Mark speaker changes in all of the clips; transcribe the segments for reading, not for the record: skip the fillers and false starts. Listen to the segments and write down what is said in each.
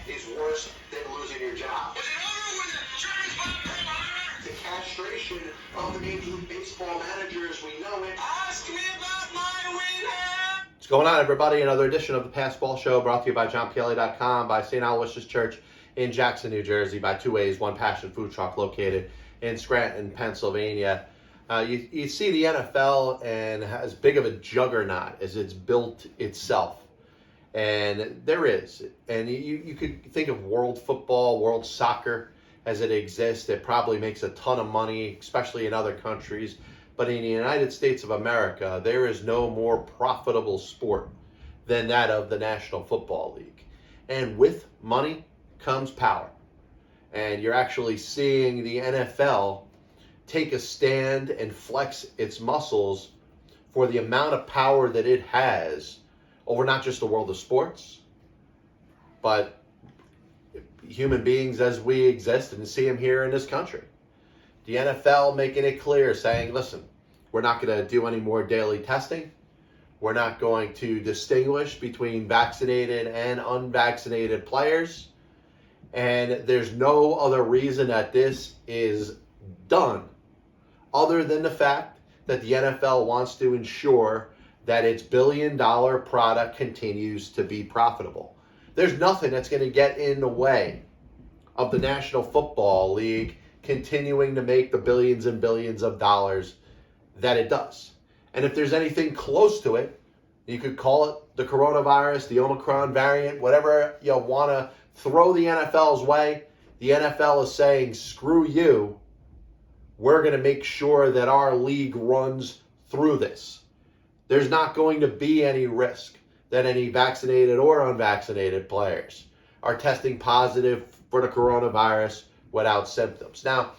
Speaker 1: is worse than losing your job.
Speaker 2: Was it over when the Germans bought Pearl Harbor?
Speaker 1: The castration of the Major League Baseball manager as we know it.
Speaker 2: Ask me about my winner.
Speaker 3: What's going on, everybody? Another edition of the Passball Show brought to you by JohnPLA.com, by St. Aloysius Church in Jackson, New Jersey, by Two Ways, One Passion Food Truck located in Scranton, Pennsylvania. You see the NFL and as big of a juggernaut as it's built itself. And there is. And you could think of world football, world soccer as it exists. It probably makes a ton of money, especially in other countries. But in the United States of America, there is no more profitable sport than that of the National Football League. And with money comes power. And you're actually seeing the NFL take a stand and flex its muscles for the amount of power that it has over not just the world of sports, but human beings as we exist and see them here in this country. The NFL making it clear, saying, listen, we're not going to do any more daily testing. We're not going to distinguish between vaccinated and unvaccinated players. And there's no other reason that this is done other than the fact that the NFL wants to ensure that its billion-dollar product continues to be profitable. There's nothing that's going to get in the way of the National Football League continuing to make the billions and billions of dollars that it does. And if there's anything close to it, you could call it the coronavirus, the Omicron variant, whatever you want to throw the NFL's way. The NFL is saying, screw you. We're going to make sure that our league runs through this. There's not going to be any risk that any vaccinated or unvaccinated players are testing positive for the coronavirus without symptoms. Now,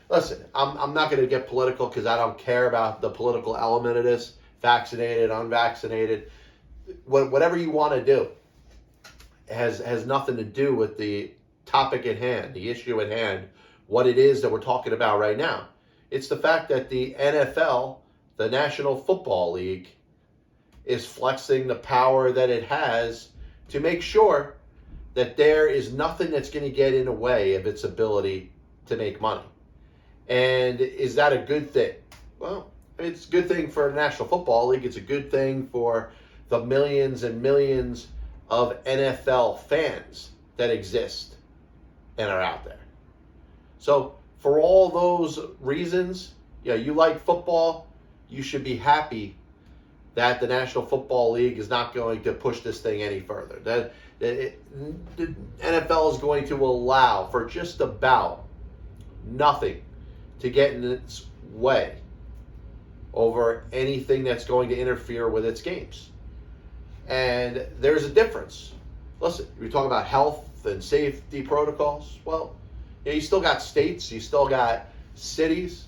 Speaker 3: listen, I'm not going to get political because I don't care about the political element of this, vaccinated, unvaccinated. Whatever you want to do has nothing to do with the topic at hand, the issue at hand, what it is that we're talking about right now. It's the fact that the NFL, the National Football League, is flexing the power that it has to make sure that there is nothing that's going to get in the way of its ability to make money. And is that a good thing? Well, it's a good thing for the National Football League. It's a good thing for the millions and millions of NFL fans that exist and are out there. So for all those reasons, you like football, you should be happy that the National Football League is not going to push this thing any further. That the NFL is going to allow for just about nothing to get in its way over anything that's going to interfere with its games. And there's a difference. Listen, we talk about health and safety protocols. Well, you still got states, you still got cities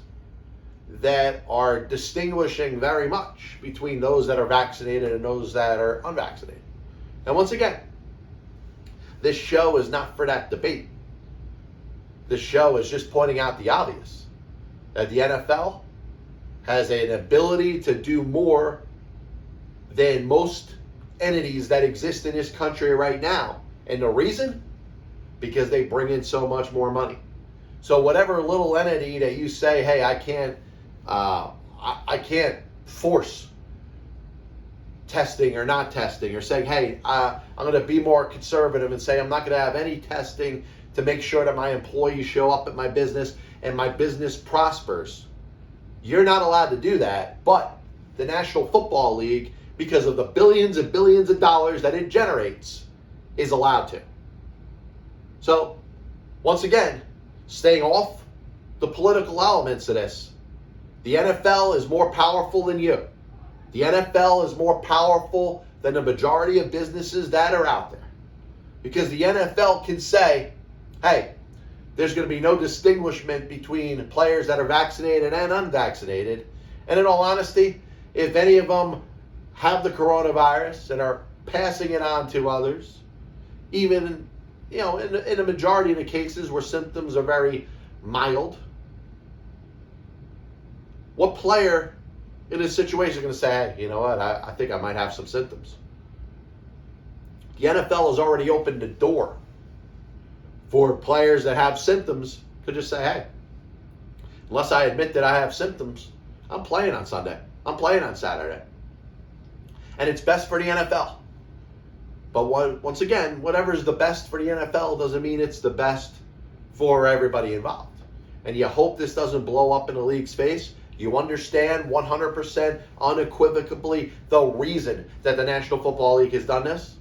Speaker 3: that are distinguishing very much between those that are vaccinated and those that are unvaccinated. And once again, this show is not for that debate. This show is just pointing out the obvious, that the NFL has an ability to do more than most entities that exist in this country right now. And the reason? Because they bring in so much more money. So whatever little entity that you say, hey, I can't force testing or not testing, or saying, hey, I'm going to be more conservative and say I'm not going to have any testing to make sure that my employees show up at my business and my business prospers. You're not allowed to do that, but the National Football League, because of the billions and billions of dollars that it generates, is allowed to. So, once again, staying off the political elements of this, the NFL is more powerful than you. The NFL is more powerful than the majority of businesses that are out there. Because the NFL can say, hey, there's going to be no distinguishment between players that are vaccinated and unvaccinated. And in all honesty, if any of them have the coronavirus and are passing it on to others, even in the majority of the cases where symptoms are very mild, what player in this situation is going to say, hey, you know what, I think I might have some symptoms? The NFL has already opened the door for players that have symptoms to just say, hey, unless I admit that I have symptoms, I'm playing on Sunday. I'm playing on Saturday. And it's best for the NFL. But once again, whatever is the best for the NFL doesn't mean it's the best for everybody involved. And you hope this doesn't blow up in the league's face. You understand 100% unequivocally the reason that the National Football League has done this.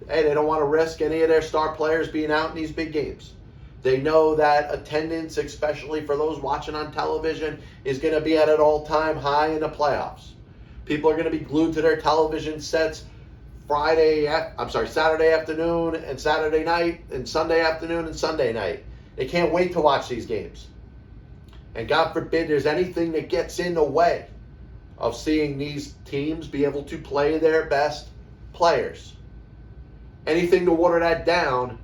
Speaker 3: Hey, they don't want to risk any of their star players being out in these big games. They know that attendance, especially for those watching on television, is going to be at an all-time high in the playoffs. People are going to be glued to their television sets Saturday afternoon and Saturday night and Sunday afternoon and Sunday night. They can't wait to watch these games. And God forbid there's anything that gets in the way of seeing these teams be able to play their best players. Anything to water that down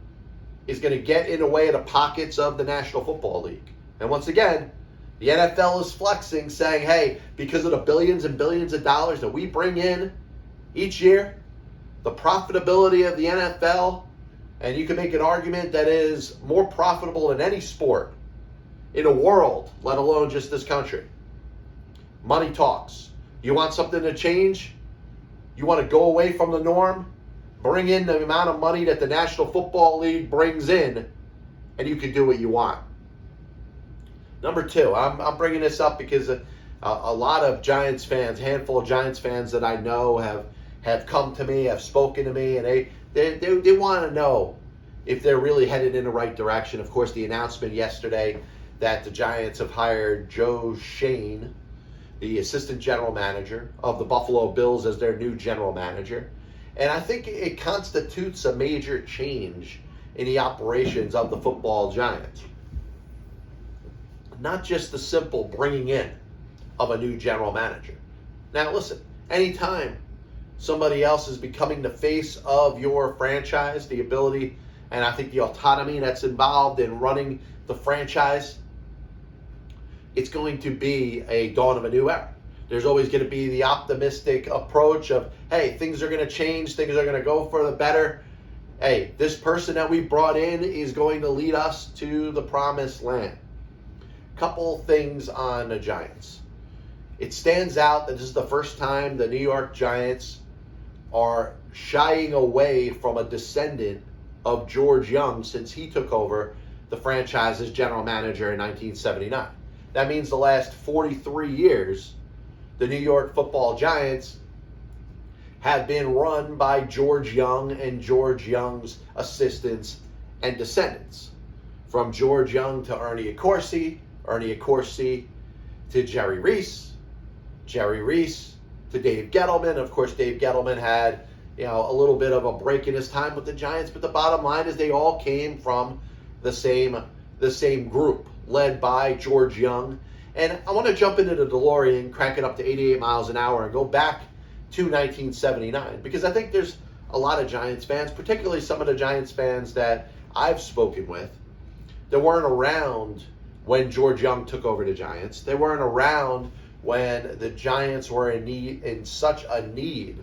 Speaker 3: is going to get in the way of the pockets of the National Football League. And once again, the NFL is flexing, saying, hey, because of the billions and billions of dollars that we bring in each year, the profitability of the NFL, and you can make an argument that is more profitable than any sport in the world, let alone just this country. Money talks. You want something to change? You want to go away from the norm? Bring in the amount of money that the National Football League brings in, and you can do what you want. Number two, I'm bringing this up because a lot of Giants fans, handful of Giants fans that I know have come to me, have spoken to me, and they want to know if they're really headed in the right direction. Of course, the announcement yesterday that the Giants have hired Joe Schoen, the assistant general manager of the Buffalo Bills, as their new general manager. And I think it constitutes a major change in the operations of the football Giants. Not just the simple bringing in of a new general manager. Now listen, anytime somebody else is becoming the face of your franchise, the ability and I think the autonomy that's involved in running the franchise, it's going to be a dawn of a new era. There's always going to be the optimistic approach of, hey, things are going to change, things are going to go for the better. Hey, this person that we brought in is going to lead us to the promised land. Couple things on the Giants. It stands out that this is the first time the New York Giants are shying away from a descendant of George Young since he took over the franchise as general manager in 1979. That means the last 43 years, the New York Football Giants have been run by George Young and George Young's assistants and descendants. From George Young to Ernie Accorsi, Ernie Accorsi to Jerry Reese to Dave Gettleman. Of course, Dave Gettleman had, a little bit of a break in his time with the Giants, but the bottom line is they all came from the same group led by George Young. And I want to jump into the DeLorean, crank it up to 88 miles an hour, and go back to 1979, because I think there's a lot of Giants fans, particularly some of the Giants fans that I've spoken with, that weren't around when George Young took over the Giants. They weren't around when the Giants were in such a need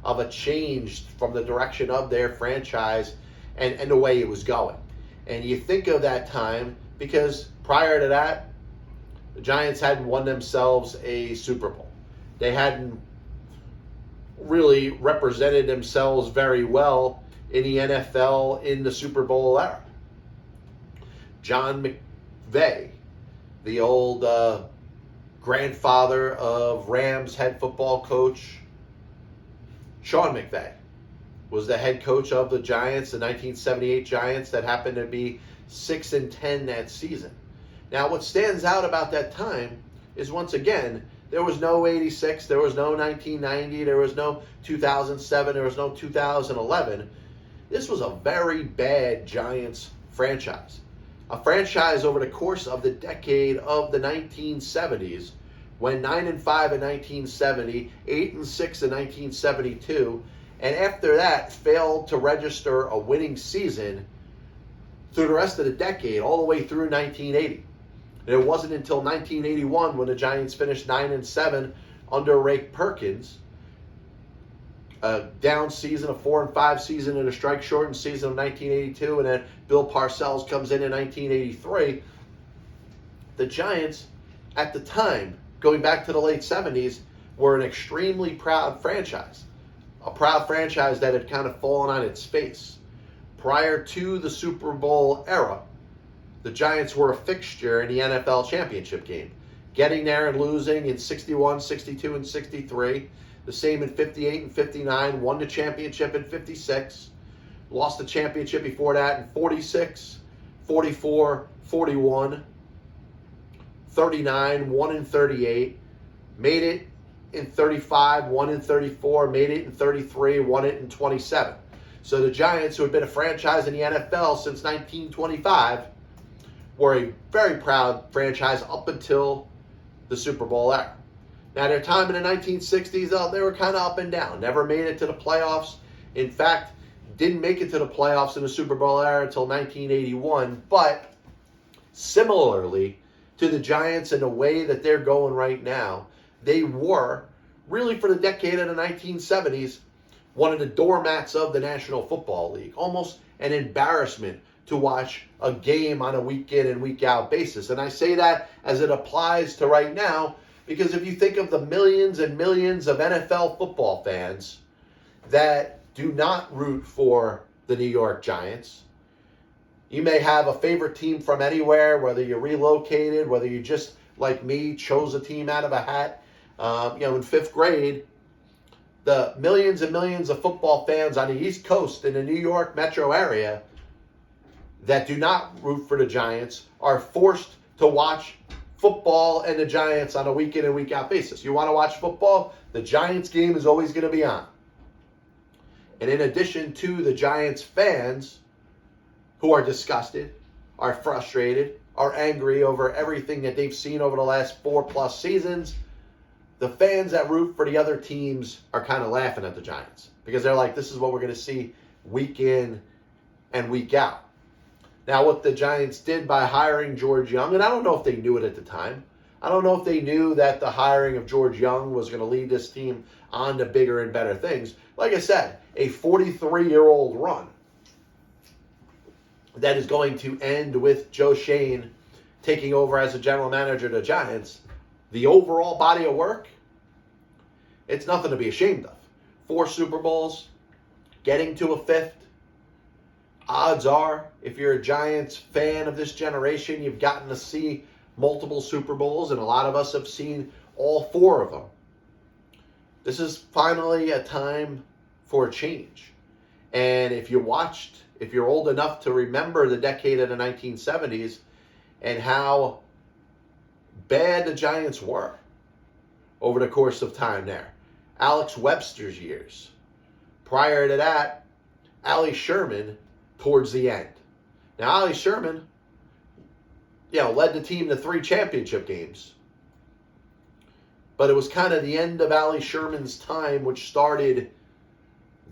Speaker 3: of a change from the direction of their franchise and the way it was going. And you think of that time because prior to that, the Giants hadn't won themselves a Super Bowl. They hadn't really represented themselves very well in the NFL in the Super Bowl era. John McVay, the old grandfather of Rams head football coach Sean McVay, was the head coach of the Giants, the 1978 Giants that happened to be 6-10 that season. Now, what stands out about that time is, once again, there was no 86, there was no 1990, there was no 2007, there was no 2011. This was a very bad Giants franchise. A franchise over the course of the decade of the 1970s, went 9-5 in 1970, 8-6 in 1972, and after that failed to register a winning season through the rest of the decade, all the way through 1980. And it wasn't until 1981 when the Giants finished 9-7 under Ray Perkins, a down season, a 4-5 season, and a strike-shortened season of 1982, and then Bill Parcells comes in 1983. The Giants, at the time, going back to the late 70s, were an extremely proud franchise. A proud franchise that had kind of fallen on its face. Prior to the Super Bowl era, the Giants were a fixture in the NFL championship game. Getting there and losing in 61, 62, and 63. The same in 58 and 59. Won the championship in 56. Lost the championship before that in 46, 44, 41, 39, 1 in 38. Made it in 35, 1 in 34. Made it in 33, won it in 27. So the Giants, who had been a franchise in the NFL since 1925, were a very proud franchise up until the Super Bowl era. Now, their time in the 1960s, they were kind of up and down. Never made it to the playoffs. In fact, didn't make it to the playoffs in the Super Bowl era until 1981. But similarly to the Giants and the way that they're going right now, they were, really for the decade of the 1970s, one of the doormats of the National Football League. Almost an embarrassment to watch a game on a week in and week out basis. And I say that as it applies to right now, because if you think of the millions and millions of NFL football fans that do not root for the New York Giants, you may have a favorite team from anywhere, whether you're relocated, whether you just, like me, chose a team out of a hat. In fifth grade, the millions and millions of football fans on the East Coast in the New York metro area that do not root for the Giants are forced to watch football and the Giants on a week in and week out basis. You want to watch football? The Giants game is always going to be on. And in addition to the Giants fans who are disgusted, are frustrated, are angry over everything that they've seen over the last 4+ seasons, the fans that root for the other teams are kind of laughing at the Giants because they're like, this is what we're going to see week in and week out. Now, what the Giants did by hiring George Young, and I don't know if they knew it at the time. I don't know if they knew that the hiring of George Young was going to lead this team on to bigger and better things. Like I said, a 43-year-old run that is going to end with Joe Schoen taking over as a general manager of the Giants. The overall body of work, it's nothing to be ashamed of. 4 Super Bowls, getting to a 5th. Odds are, if you're a Giants fan of this generation, you've gotten to see multiple Super Bowls, and a lot of us have seen all 4 of them. This is finally a time for a change. And if you're old enough to remember the decade of the 1970s and how bad the Giants were over the course of time there. Alex Webster's years. Prior to that, Allie Sherman towards the end. Now, Allie Sherman, led the team to 3 championship games. But it was kind of the end of Allie Sherman's time, which started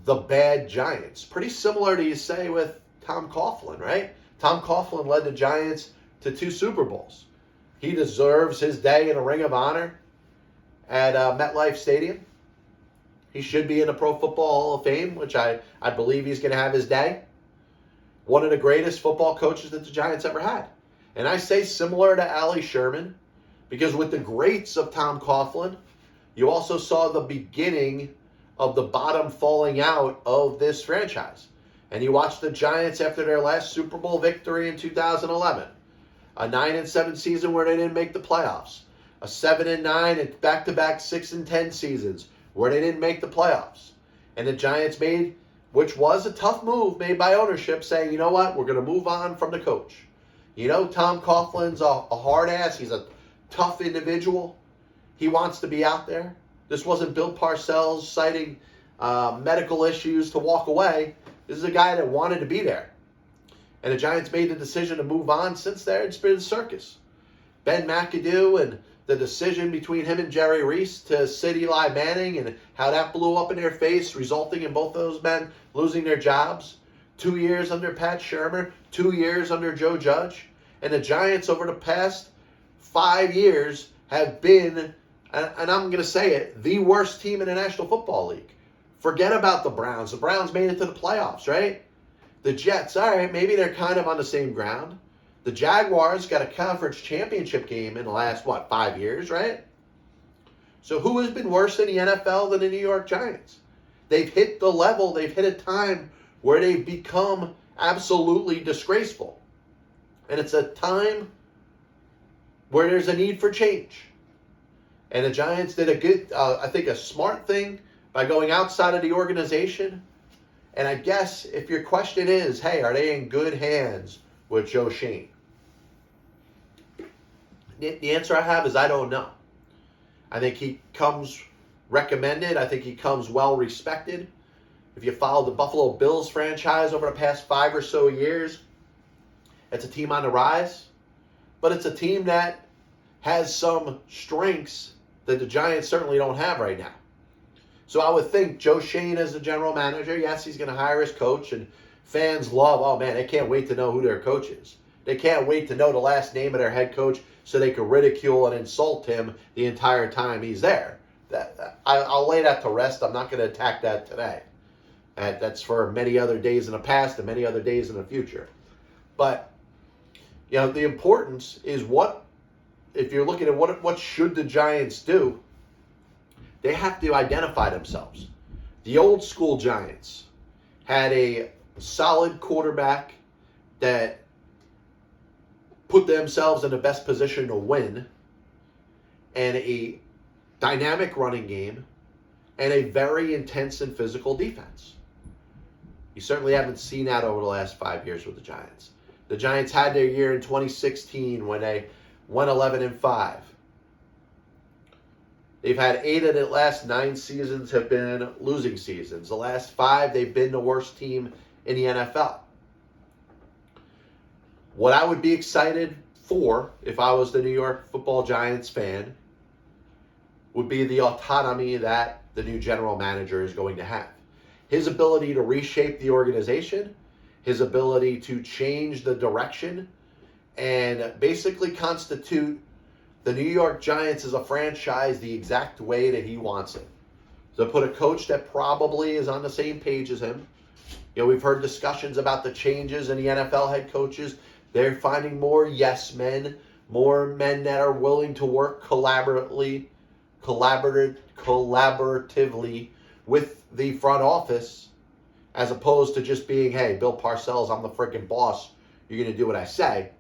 Speaker 3: the bad Giants. Pretty similar to, you say, with Tom Coughlin, right? Tom Coughlin led the Giants to 2 Super Bowls. He deserves his day in a Ring of Honor at MetLife Stadium. He should be in the Pro Football Hall of Fame, which I believe he's going to have his day. One of the greatest football coaches that the Giants ever had. And I say similar to Allie Sherman, because with the greats of Tom Coughlin, you also saw the beginning of the bottom falling out of this franchise. And you watched the Giants after their last Super Bowl victory in 2011. A 9-7 season where they didn't make the playoffs. A 7-9 and back-to-back 6-10 seasons where they didn't make the playoffs. And the Giants made, which was a tough move made by ownership, saying, you know what, we're going to move on from the coach. Tom Coughlin's a hard ass. He's a tough individual. He wants to be out there. This wasn't Bill Parcells citing medical issues to walk away. This is a guy that wanted to be there. And the Giants made the decision to move on. Since there, it's been a circus. Ben McAdoo and the decision between him and Jerry Reese to sit Eli Manning and how that blew up in their face, resulting in both those men losing their jobs. 2 years under Pat Shurmur, 2 years under Joe Judge. And the Giants over the past 5 years have been, and I'm going to say it, the worst team in the National Football League Forget about the Browns. The Browns made it to the playoffs, right? The Jets, all right, maybe they're kind of on the same ground. The Jaguars got a conference championship game in the last, 5 years, right? So who has been worse in the NFL than the New York Giants? They've hit the level, they've hit a time where they've become absolutely disgraceful. And it's a time where there's a need for change. And the Giants did a good, I think, a smart thing by going outside of the organization. And I guess if your question is, hey, are they in good hands with Joe Schoen? The answer I have is I don't know. I think he comes recommended. I think he comes well respected. If you follow the Buffalo Bills franchise over the past 5 or so years, it's a team on the rise. But it's a team that has some strengths that the Giants certainly don't have right now. So I would think Joe Schoen as the general manager, yes, he's going to hire his coach, and fans love, oh man, they can't wait to know who their coach is. They can't wait to know the last name of their head coach so they can ridicule and insult him the entire time he's there. I'll lay that to rest. I'm not going to attack that today. That's for many other days in the past and many other days in the future. But, the importance is if you're looking at what should the Giants do, they have to identify themselves. The old school Giants had a solid quarterback that put themselves in the best position to win, and a dynamic running game, and a very intense and physical defense. You certainly haven't seen that over the last 5 years with the Giants. The Giants had their year in 2016 when they went 11-5. They've had 8 of the last 9 seasons have been losing seasons. The last 5, they've been the worst team in the NFL. What I would be excited for, if I was the New York Football Giants fan, would be the autonomy that the new general manager is going to have. His ability to reshape the organization, his ability to change the direction, and basically constitute the New York Giants as a franchise the exact way that he wants it. So put a coach that probably is on the same page as him. We've heard discussions about the changes in the NFL head coaches. They're finding more yes men, more men that are willing to work collaboratively with the front office, as opposed to just being, hey, Bill Parcells, I'm the freaking boss. You're going to do what I say.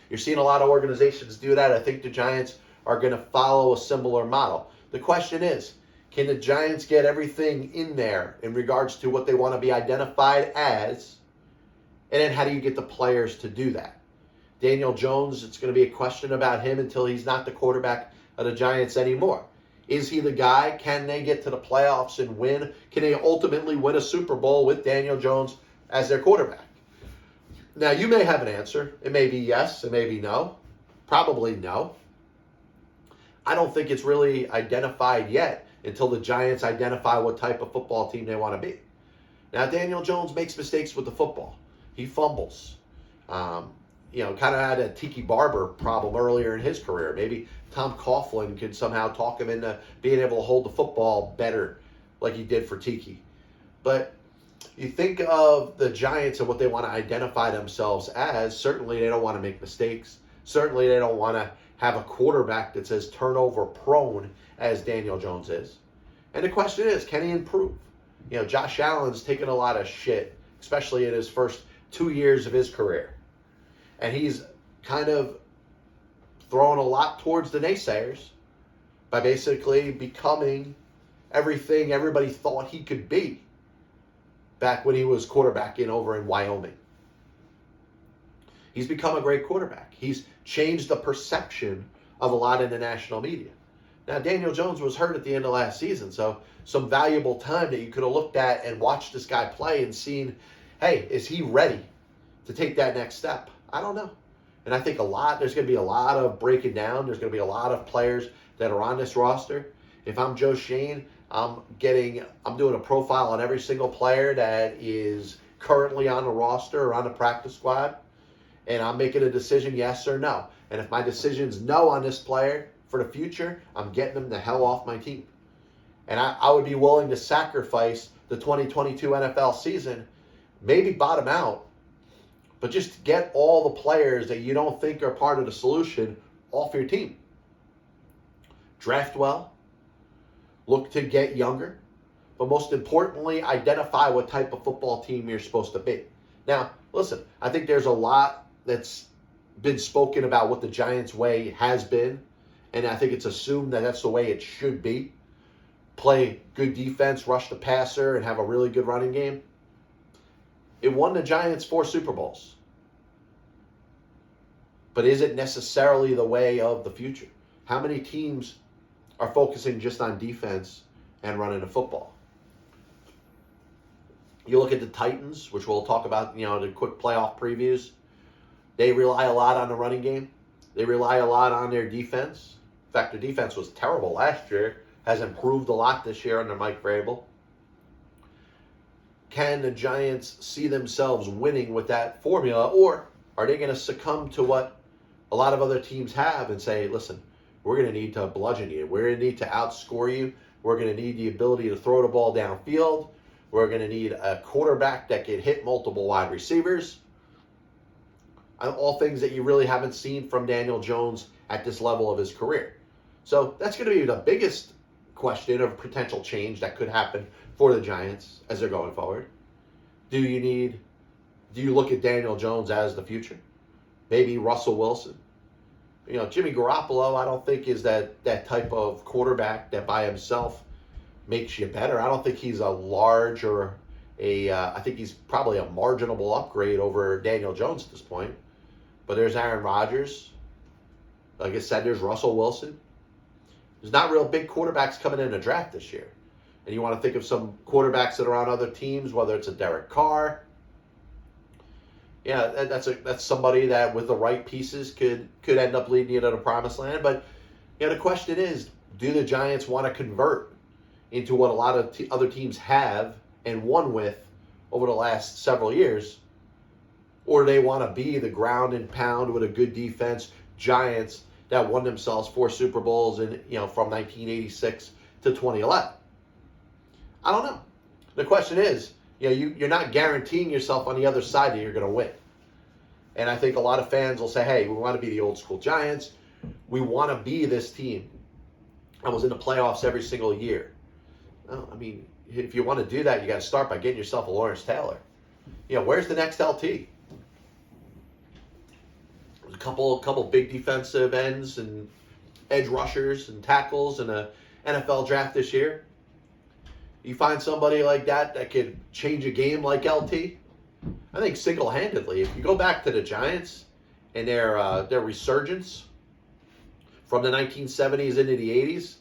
Speaker 3: You're seeing a lot of organizations do that. I think the Giants are going to follow a similar model. The question is, can the Giants get everything in there in regards to what they want to be identified as? And then how do you get the players to do that? Daniel Jones, it's going to be a question about him until he's not the quarterback of the Giants anymore. Is he the guy? Can they get to the playoffs and win? Can they ultimately win a Super Bowl with Daniel Jones as their quarterback? Now, you may have an answer. It may be yes, it may be no. Probably no. I don't think it's really identified yet until the Giants identify what type of football team they want to be. Now, Daniel Jones makes mistakes with the football. He fumbles. Kind of had a Tiki Barber problem earlier in his career. Maybe Tom Coughlin could somehow talk him into being able to hold the football better like he did for Tiki. But you think of the Giants and what they want to identify themselves as. Certainly they don't want to make mistakes. Certainly they don't want to have a quarterback that's as turnover prone as Daniel Jones is. And the question is, can he improve? Josh Allen's taken a lot of shit, especially in his first 2 years of his career. And he's kind of throwing a lot towards the naysayers by basically becoming everything everybody thought he could be back when he was quarterbacking over in Wyoming. He's become a great quarterback. He's changed the perception of a lot in the national media. Now, Daniel Jones was hurt at the end of last season, so some valuable time that you could have looked at and watched this guy play and seen, hey, is he ready to take that next step? I don't know. And I think there's going to be a lot of breaking down. There's going to be a lot of players that are on this roster. If I'm Joe Schoen, I'm doing a profile on every single player that is currently on the roster or on the practice squad, and I'm making a decision, yes or no. And if my decision's no on this player for the future, I'm getting them the hell off my team. And I would be willing to sacrifice the 2022 NFL season, maybe bottom out, but just get all the players that you don't think are part of the solution off your team. Draft well, look to get younger, but most importantly, identify what type of football team you're supposed to be. Now, listen, I think there's a lot that's been spoken about what the Giants' way has been, and I think it's assumed that that's the way it should be. Play good defense, rush the passer, and have a really good running game. It won the Giants 4 Super Bowls. But is it necessarily the way of the future? How many teams are focusing just on defense and running the football? You look at the Titans, which we'll talk about, the quick playoff previews. They rely a lot on the running game. They rely a lot on their defense. In fact, their defense was terrible last year. Has improved a lot this year under Mike Vrabel. Can the Giants see themselves winning with that formula, or are they going to succumb to what a lot of other teams have and say, listen, we're going to need to bludgeon you. We're going to need to outscore you. We're going to need the ability to throw the ball downfield. We're going to need a quarterback that can hit multiple wide receivers. All things that you really haven't seen from Daniel Jones at this level of his career. So that's going to be the biggest question of potential change that could happen for the Giants as they're going forward. Do you look at Daniel Jones as the future? Maybe Russell Wilson. Jimmy Garoppolo, I don't think is that type of quarterback that by himself makes you better. I don't think he's a large or I think he's probably a marginal upgrade over Daniel Jones at this point. But there's Aaron Rodgers. Like I said, there's Russell Wilson. There's not real big quarterbacks coming in the draft this year. And you want to think of some quarterbacks that are on other teams, whether it's a Derek Carr. Yeah, that's somebody that with the right pieces could end up leading you to the promised land. But the question is, do the Giants want to convert into what a lot of other teams have and won with over the last several years? Or do they want to be the ground and pound with a good defense Giants that won themselves 4 Super Bowls in, from 1986 to 2011? I don't know. The question is, you're not guaranteeing yourself on the other side that you're going to win. And I think a lot of fans will say, hey, we want to be the old school Giants. We want to be this team that was in the playoffs every single year. Well, I mean, if you want to do that, you got to start by getting yourself a Lawrence Taylor. Where's the next LT? There's a couple big defensive ends and edge rushers and tackles in the NFL draft this year. You find somebody like that could change a game like LT. I think single-handedly, if you go back to the Giants and their resurgence from the 1970s into the 80s,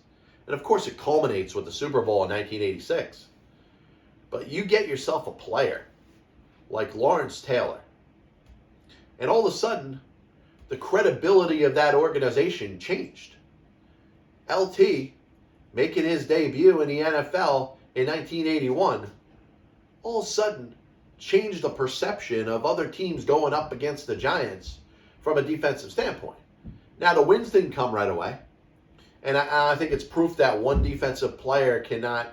Speaker 3: and of course it culminates with the Super Bowl in 1986. But you get yourself a player like Lawrence Taylor, and all of a sudden, the credibility of that organization changed. LT, making his debut in the NFL in 1981, all of a sudden changed the perception of other teams going up against the Giants from a defensive standpoint. Now, the wins didn't come right away, and I think it's proof that one defensive player cannot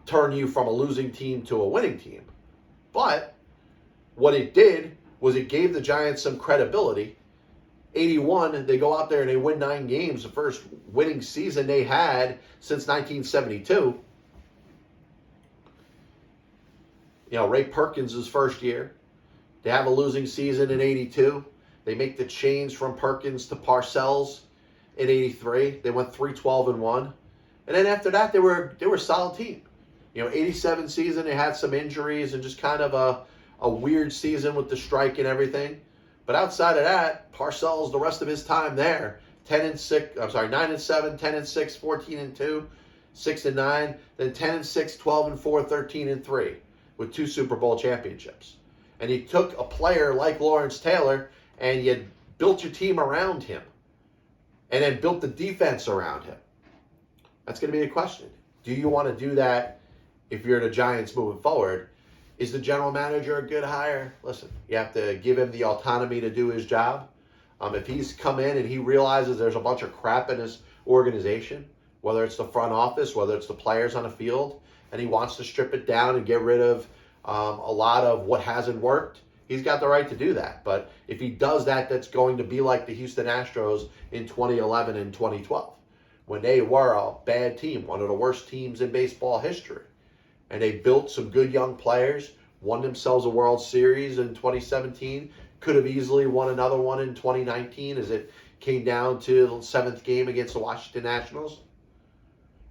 Speaker 3: turn you from a losing team to a winning team. But what it did was it gave the Giants some credibility. 81, they go out there and they win 9 games, the first winning season they had since 1972. Ray Perkins' first year. They have a losing season in 82. They make the change from Perkins to Parcells in 83. They went 3-12-1. And then after that, they were a solid team. 87 season, they had some injuries and just kind of a weird season with the strike and everything. But outside of that, Parcells, the rest of his time there, 9-7, 10-6, 14-2, 6-9, then 10-6, 12-4, 13-3. With 2 Super Bowl championships. And you took a player like Lawrence Taylor and you built your team around him. And then built the defense around him. That's going to be the question. Do you want to do that if you're the Giants moving forward? Is the general manager a good hire? Listen, you have to give him the autonomy to do his job. If he's come in and he realizes there's a bunch of crap in his organization, whether it's the front office, whether it's the players on the field, and he wants to strip it down and get rid of a lot of what hasn't worked, he's got the right to do that. But if he does that, that's going to be like the Houston Astros in 2011 and 2012, when they were a bad team, one of the worst teams in baseball history. And they built some good young players, won themselves a World Series in 2017, could have easily won another one in 2019 as it came down to the 7th game against the Washington Nationals.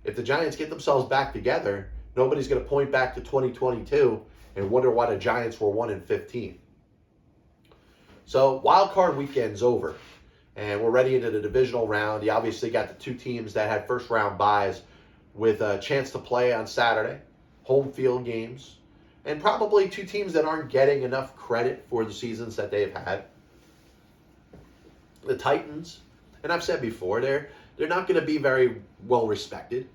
Speaker 3: If the Giants get themselves back together, nobody's going to point back to 2022 and wonder why the Giants were 1-15. So wild card weekend's over, and we're ready into the divisional round. You obviously got the two teams that had first round byes with a chance to play on Saturday, home field games, and probably two teams that aren't getting enough credit for the seasons that they've had. The Titans, and I've said before, they're not going to be very well respected.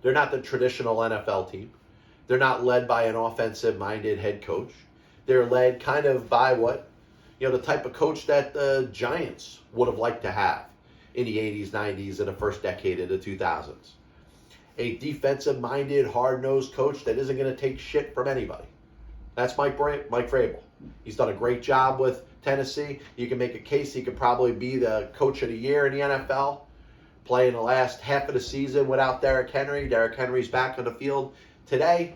Speaker 3: They're not the traditional NFL team. They're not led by an offensive-minded head coach. They're led kind of by the type of coach that the Giants would have liked to have in the 80s, 90s, and the first decade of the 2000s. A defensive-minded, hard-nosed coach that isn't going to take shit from anybody. That's Mike Vrabel. He's done a great job with Tennessee. You can make a case he could probably be the coach of the year in the NFL. Playing the last half of the season without Derrick Henry. Derrick Henry's back on the field today.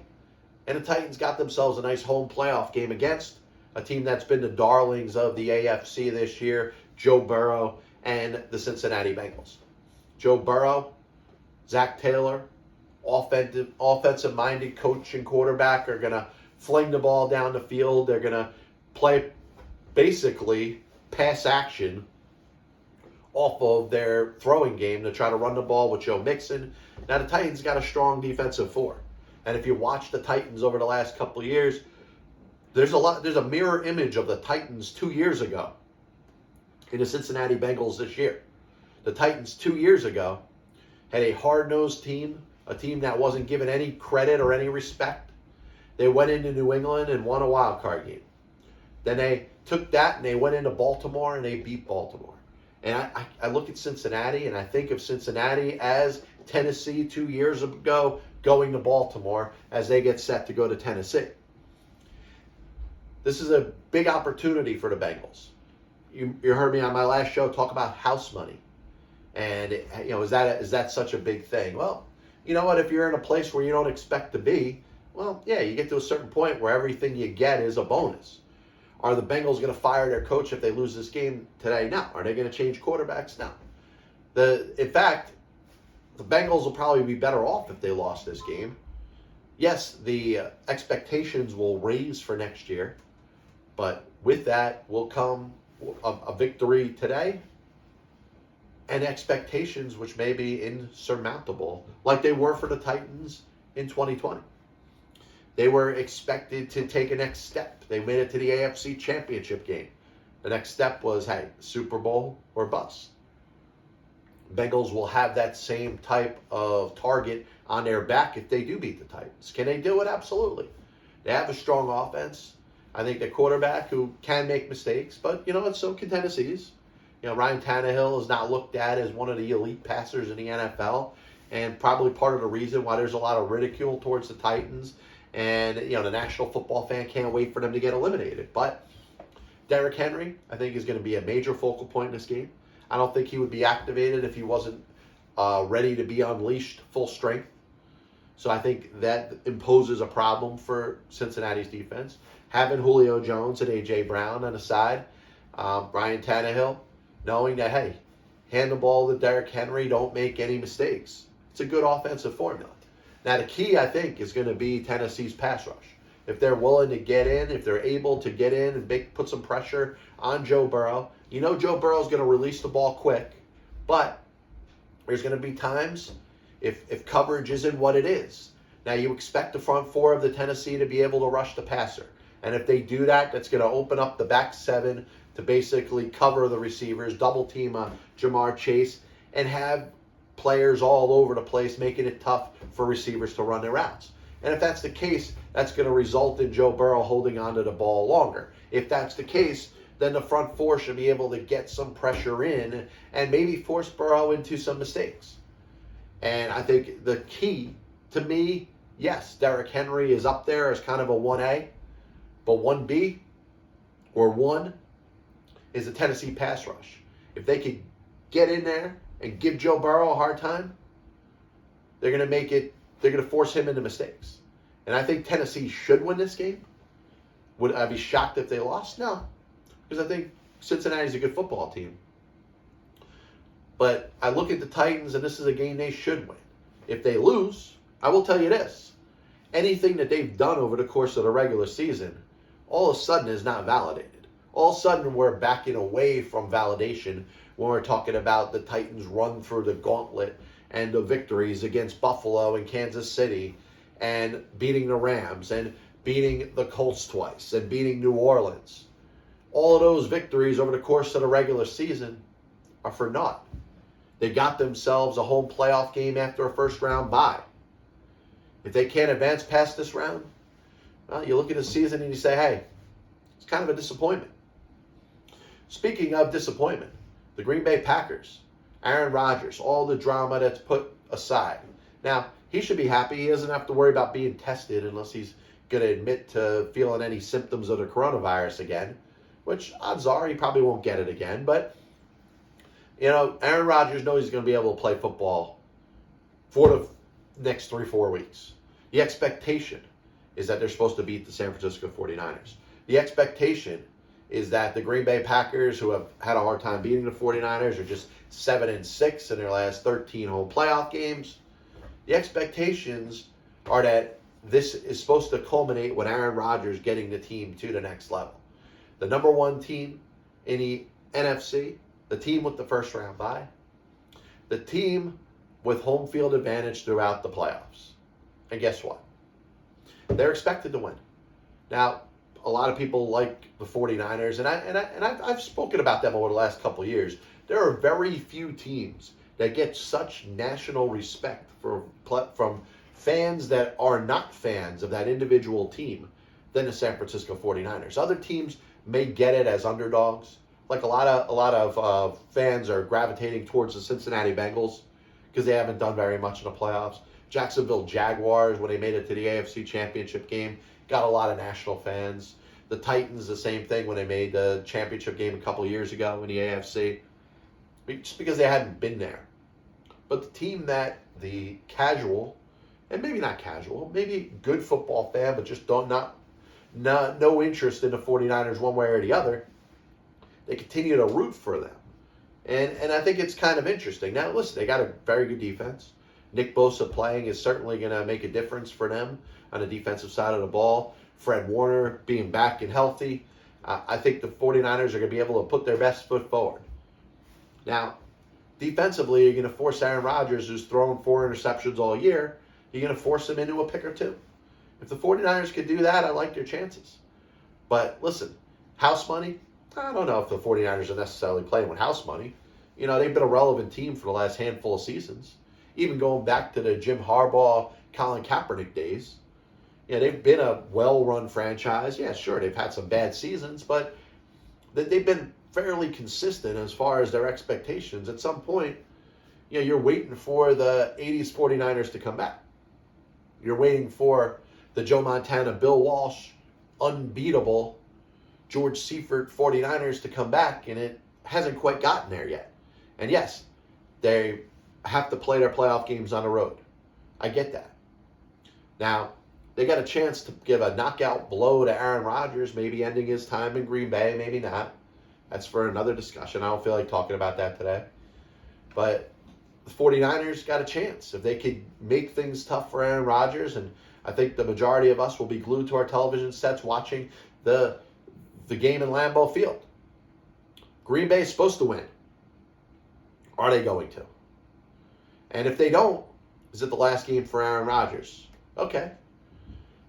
Speaker 3: And the Titans got themselves a nice home playoff game against a team that's been the darlings of the AFC this year, Joe Burrow and the Cincinnati Bengals. Joe Burrow, Zach Taylor, offensive-minded coach and quarterback are going to fling the ball down the field. They're going to play basically pass action off of their throwing game to try to run the ball with Joe Mixon. Now, the Titans got a strong defensive four. And if you watch the Titans over the last couple of years, there's a mirror image of the Titans 2 years ago in the Cincinnati Bengals this year. The Titans 2 years ago had a hard-nosed team, a team that wasn't given any credit or any respect. They went into New England and won a wild card game. Then they took that and they went into Baltimore and they beat Baltimore. And I look at Cincinnati and I think of Cincinnati as Tennessee 2 years ago going to Baltimore as they get set to go to Tennessee. This is a big opportunity for the Bengals. You heard me on my last show talk about house money. And is that such a big thing? Well, you know what? If you're in a place where you don't expect to be, well, yeah, you get to a certain point where everything you get is a bonus. Are the Bengals going to fire their coach if they lose this game today? No. Are they going to change quarterbacks? No. In fact, the Bengals will probably be better off if they lost this game. Yes, the expectations will raise for next year, but with that will come a victory today and expectations which may be insurmountable, like they were for the Titans in 2020. They were expected to take a next step. They made it to the AFC Championship game. The next step was, hey, Super Bowl or bust. Bengals will have that same type of target on their back if they do beat the Titans. Can they do it? Absolutely. They have a strong offense. I think the quarterback who can make mistakes, but so can Tennessee's. Ryan Tannehill is not looked at as one of the elite passers in the NFL, and probably part of the reason why there's a lot of ridicule towards the Titans. And, the National Football Fan can't wait for them to get eliminated. But Derrick Henry, I think, is going to be a major focal point in this game. I don't think he would be activated if he wasn't ready to be unleashed full strength. So I think that imposes a problem for Cincinnati's defense. Having Julio Jones and A.J. Brown on the side, Ryan Tannehill, knowing that, hey, hand the ball to Derrick Henry, don't make any mistakes. It's a good offensive formula. Now, the key, I think, is going to be Tennessee's pass rush. If they're willing to get in, if they're able to get in and put some pressure on Joe Burrow, Joe Burrow's going to release the ball quick, but there's going to be times if coverage isn't what it is. Now, you expect the front four of the Tennessee to be able to rush the passer. And if they do that, that's going to open up the back seven to basically cover the receivers, double team Jamar Chase, and have players all over the place, making it tough for receivers to run their routes. And if that's the case, that's going to result in Joe Burrow holding onto the ball longer. If that's the case, then the front four should be able to get some pressure in and maybe force Burrow into some mistakes. And I think the key to me, yes, Derrick Henry is up there as kind of a 1A, but 1B or 1 is the Tennessee pass rush. If they could get in there and give Joe Burrow a hard time, they're going to force him into mistakes. And I think Tennessee should win this game. Would I be shocked if they lost? No, because I think Cincinnati's a good football team. But I look at the Titans, and this is a game they should win. If they lose, I will tell you this. Anything that they've done over the course of the regular season, all of a sudden is not validated. All of a sudden, we're backing away from validation when we're talking about the Titans' run through the gauntlet and the victories against Buffalo and Kansas City and beating the Rams and beating the Colts twice and beating New Orleans. All of those victories over the course of the regular season are for naught. They got themselves a home playoff game after a first-round bye. If they can't advance past this round, well, you look at the season and you say, hey, it's kind of a disappointment. Speaking of disappointment, the Green Bay Packers, Aaron Rodgers, all the drama that's put aside. Now, he should be happy. He doesn't have to worry about being tested unless he's going to admit to feeling any symptoms of the coronavirus again, which odds are he probably won't get it again. But, Aaron Rodgers knows he's going to be able to play football for the next 3-4 weeks. The expectation is that they're supposed to beat the San Francisco 49ers. The expectation is that the Green Bay Packers, who have had a hard time beating the 49ers, are just 7-6 in their last 13 home playoff games. The expectations are that this is supposed to culminate with Aaron Rodgers getting the team to the next level. The number one team in the NFC, the team with the first round bye, the team with home field advantage throughout the playoffs. And guess what? They're expected to win. Now, a lot of people like the 49ers, and I've spoken about them over the last couple of years. There are very few teams that get such national respect from fans that are not fans of that individual team than the San Francisco 49ers. Other teams may get it as underdogs. Like a lot of fans are gravitating towards the Cincinnati Bengals because they haven't done very much in the playoffs. Jacksonville Jaguars, when they made it to the AFC Championship game, got a lot of national fans. The Titans, the same thing when they made the championship game a couple of years ago in the AFC, just because they hadn't been there. But the team that the casual, and maybe not casual, maybe good football fan, but just no interest in the 49ers one way or the other, they continue to root for them. And I think it's kind of interesting. Now, listen, they got a very good defense. Nick Bosa playing is certainly going to make a difference for them on the defensive side of the ball. Fred Warner being back and healthy. I think the 49ers are going to be able to put their best foot forward. Now, defensively, you're going to force Aaron Rodgers, who's thrown 4 interceptions all year, you're going to force him into a pick or two. If the 49ers could do that, I like their chances. But listen, house money, I don't know if the 49ers are necessarily playing with house money. They've been a relevant team for the last handful of seasons. Even going back to the Jim Harbaugh, Colin Kaepernick days. They've been a well-run franchise. Yeah, sure, they've had some bad seasons, but they've been fairly consistent as far as their expectations. At some point, you're waiting for the 80s 49ers to come back. You're waiting for the Joe Montana, Bill Walsh, unbeatable George Seifert 49ers to come back, and it hasn't quite gotten there yet. And yes, they have to play their playoff games on the road. I get that. Now, they got a chance to give a knockout blow to Aaron Rodgers, maybe ending his time in Green Bay, maybe not. That's for another discussion. I don't feel like talking about that today. But the 49ers got a chance. If they could make things tough for Aaron Rodgers, and I think the majority of us will be glued to our television sets watching the game in Lambeau Field. Green Bay is supposed to win. Are they going to? And if they don't, is it the last game for Aaron Rodgers? Okay.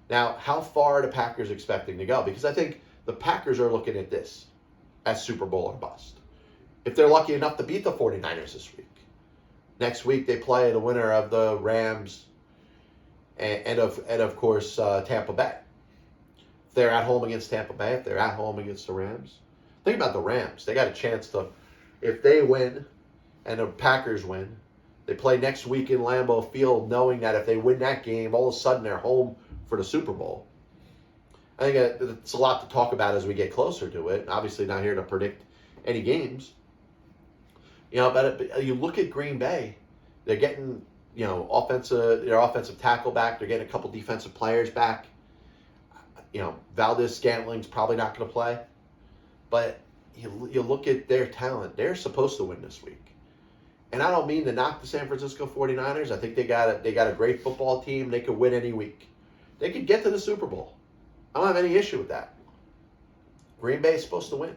Speaker 3: Now, how far are the Packers expecting to go? Because I think the Packers are looking at this as Super Bowl or bust. If they're lucky enough to beat the 49ers this week, next week they play the winner of the Rams and of course Tampa Bay. If they're at home against Tampa Bay, if they're at home against the Rams, think about the Rams. They got a chance to, if they win and the Packers win, They play next week in Lambeau Field knowing that if they win that game, all of a sudden they're home for the Super Bowl. I think it's a lot to talk about as we get closer to it. Obviously not here to predict any games. But you look at Green Bay, they're getting, their offensive tackle back. They're getting a couple defensive players back. Valdez-Scantling's probably not going to play. But you look at their talent. They're supposed to win this week. And I don't mean to knock the San Francisco 49ers. I think they got a great football team. They could win any week. They could get to the Super Bowl. I don't have any issue with that. Green Bay is supposed to win.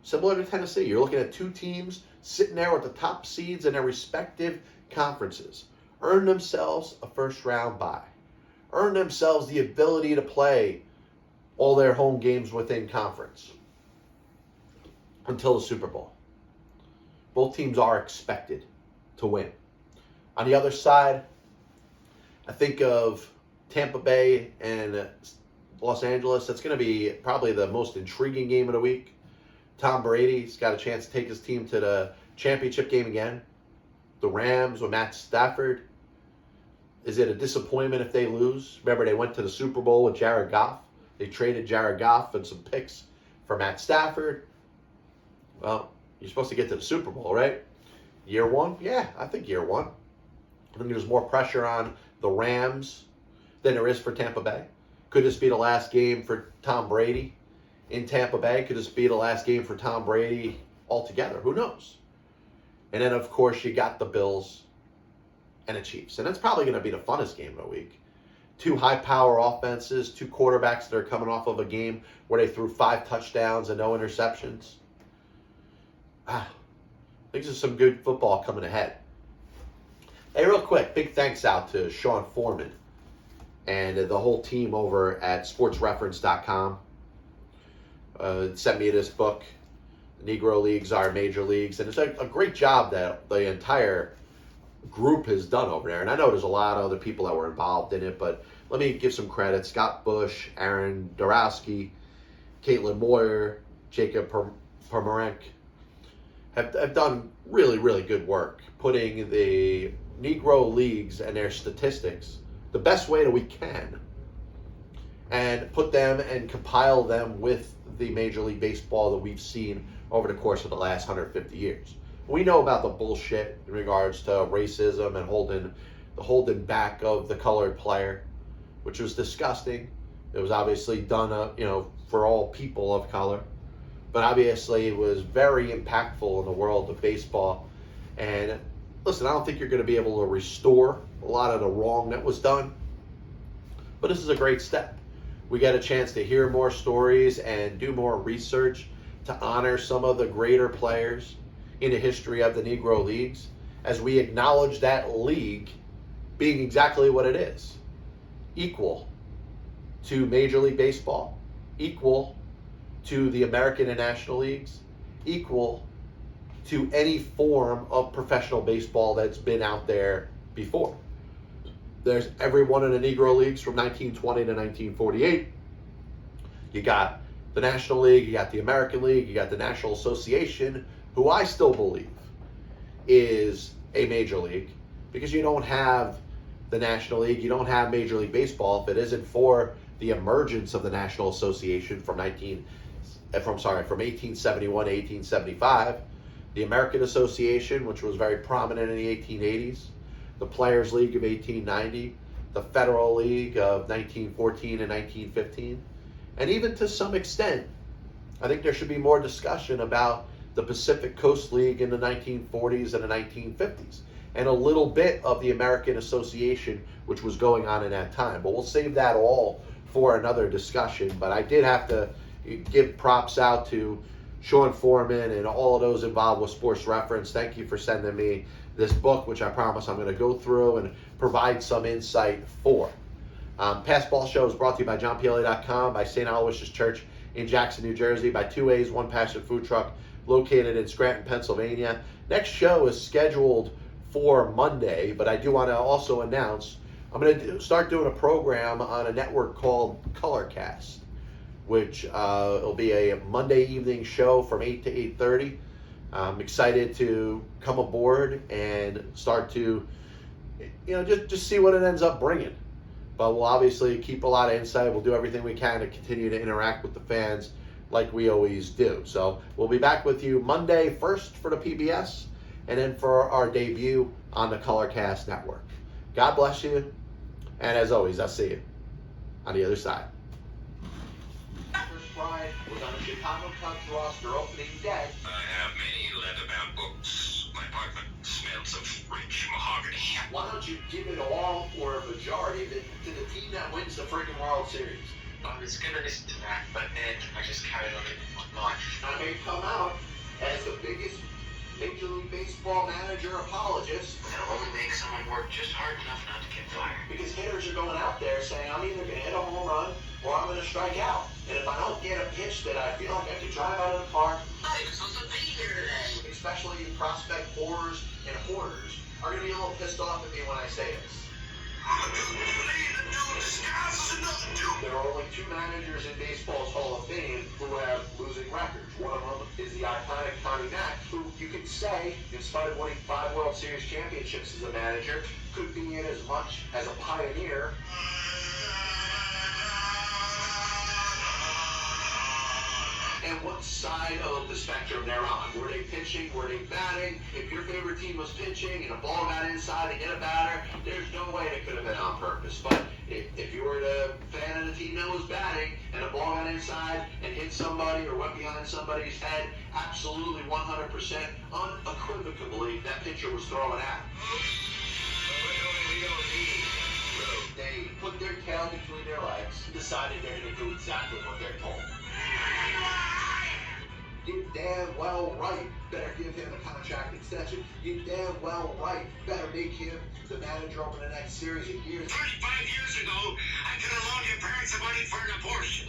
Speaker 3: Similar to Tennessee. You're looking at two teams sitting there with the top seeds in their respective conferences. Earn themselves a first-round bye. Earn themselves the ability to play all their home games within conference until the Super Bowl. Both teams are expected to win. On the other side, I think of Tampa Bay and Los Angeles. That's going to be probably the most intriguing game of the week. Tom Brady's got a chance to take his team to the championship game again. The Rams with Matt Stafford. Is it a disappointment if they lose? Remember, they went to the Super Bowl with Jared Goff. They traded Jared Goff and some picks for Matt Stafford. Well, you're supposed to get to the Super Bowl, right? Year one? Yeah, I think year one. I think there's more pressure on the Rams than there is for Tampa Bay. Could this be the last game for Tom Brady in Tampa Bay? Could this be the last game for Tom Brady altogether? Who knows? And then, of course, you got the Bills and the Chiefs. And that's probably going to be the funnest game of the week. Two high-power offenses, two quarterbacks that are coming off of a game where they threw 5 touchdowns and no interceptions. These are some good football coming ahead. Hey, real quick, big thanks out to Sean Foreman and the whole team over at sportsreference.com. Sent me this book, Negro Leagues Are Major Leagues, and it's a great job that the entire group has done over there. And I know there's a lot of other people that were involved in it, but let me give some credit. Scott Bush, Aaron Dorowski, Caitlin Moyer, Jacob Permarenk have done really, really good work putting the Negro Leagues and their statistics the best way that we can and put them and compile them with the Major League Baseball that we've seen over the course of the last 150 years. We know about the bullshit in regards to racism and holding back of the colored player, which was disgusting. It was obviously done, for all people of color. But obviously it was very impactful in the world of baseball. And listen, I don't think you're going to be able to restore a lot of the wrong that was done. But this is a great step. We get a chance to hear more stories and do more research to honor some of the greater players in the history of the Negro Leagues as we acknowledge that league being exactly what it is. Equal to Major League Baseball, equal to the American and National Leagues, equal to any form of professional baseball that's been out there before. There's every one of the Negro Leagues from 1920 to 1948. You got the National League, you got the American League, you got the National Association, who I still believe is a major league, because you don't have the National League, you don't have Major League Baseball if it isn't for the emergence of the National Association from 1871 to 1875, the American Association, which was very prominent in the 1880s, the Players League of 1890, the Federal League of 1914 and 1915, and even to some extent, I think there should be more discussion about the Pacific Coast League in the 1940s and the 1950s, and a little bit of the American Association, which was going on in that time. But we'll save that all for another discussion. But I did have to give props out to Sean Foreman and all of those involved with Sports Reference. Thank you for sending me this book, which I promise I'm going to go through and provide some insight for. Past Ball Show is brought to you by JohnPLA.com, by St. Aloysius Church in Jackson, New Jersey, by 2A's One Passion Food Truck located in Scranton, Pennsylvania. Next show is scheduled for Monday, but I do want to also announce I'm going to start doing a program on a network called Colorcast, which will be a Monday evening show from 8 to 8:30. I'm excited to come aboard and start to, just see what it ends up bringing. But we'll obviously keep a lot of insight. We'll do everything we can to continue to interact with the fans like we always do. So we'll be back with you Monday first for the PBS, and then for our debut on the Colorcast Network. God bless you, and as always, I'll see you on the other side.
Speaker 1: Chris Bryant was on the Chicago Cubs roster opening day.
Speaker 2: I have many leather-bound books. My apartment smells of rich mahogany.
Speaker 1: Why don't you give it all or a majority of it to the team that wins the freaking World Series?
Speaker 2: I was gonna listen to that, but then I just carried on in my life.
Speaker 1: I may come out as the biggest Major League Baseball manager apologist
Speaker 2: That'll only make someone work just hard enough not to get fired.
Speaker 1: because hitters are going out there saying, I'm either going to hit a home run or I'm going to strike out. And if I don't get a pitch that I feel like I can drive out of the park,
Speaker 2: I was supposed to be here today.
Speaker 1: especially prospect whores and hoarders, are going to be a little pissed off at me when I say this. There are only two managers in baseball's Hall of Fame who have losing records. One of them is the iconic Connie Mack, who you could say, in spite of winning 5 World Series championships as a manager, could be in as much as a pioneer. And what side of the spectrum they're on. Were they pitching? Were they batting? If your favorite team was pitching and a ball got inside to hit a batter, there's no way it could have been on purpose. But if you were a fan of the team that was batting and a ball got inside and hit somebody or went behind somebody's head, absolutely 100% unequivocally that pitcher was throwing at. They put their tail between their legs and decided they're going to do exactly what they're told. You damn well right better give him a contract extension. You damn well right better make him the manager over the next series of years.
Speaker 2: 35 years ago, I could have loaned your parents the money for an abortion.